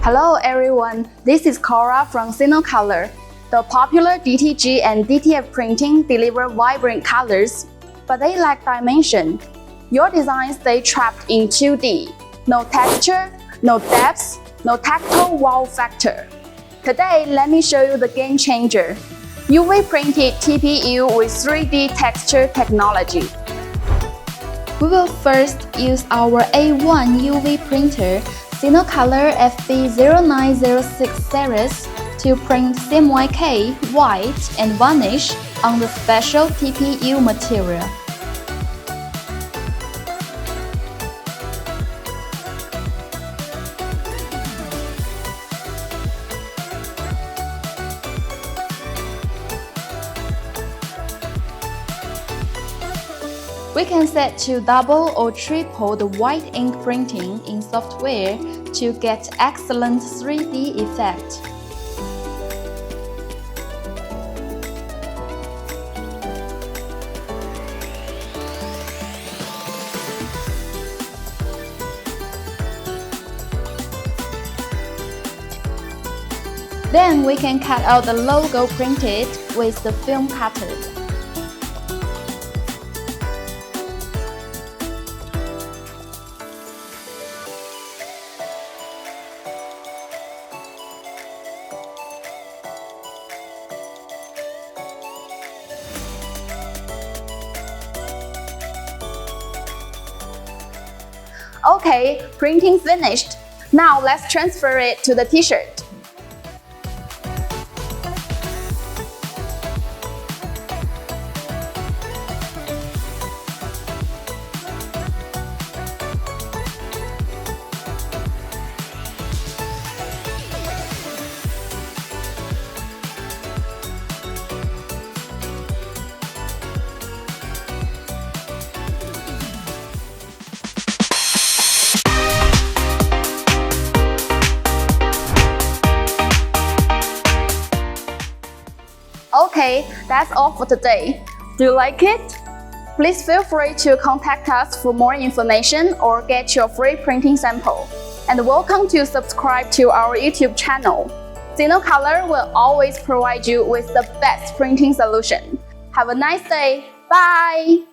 Hello everyone, this is Cora from SinoColor. The popular DTG and DTF printing deliver vibrant colors, but they lack dimension. Your designs stay trapped in 2D. No texture, no depth, no tactile wow factor. Today, let me show you the game changer. UV printed TPU with 3D texture technology. We will first use our A1 UV printer SinoColor FB0906 series to print CMYK, white, and varnish on the special TPU material. We can set to double or triple the white ink printing in software to get excellent 3D effect. Then we can cut out the logo printed with the film cutter. Okay, printing finished. Now let's transfer it to the t-shirt. Okay, that's all for today. Do you like it? Please feel free to contact us for more information or get your free printing sample. And welcome to subscribe to our YouTube channel. SinoColor will always provide you with the best printing solution. Have a nice day. Bye!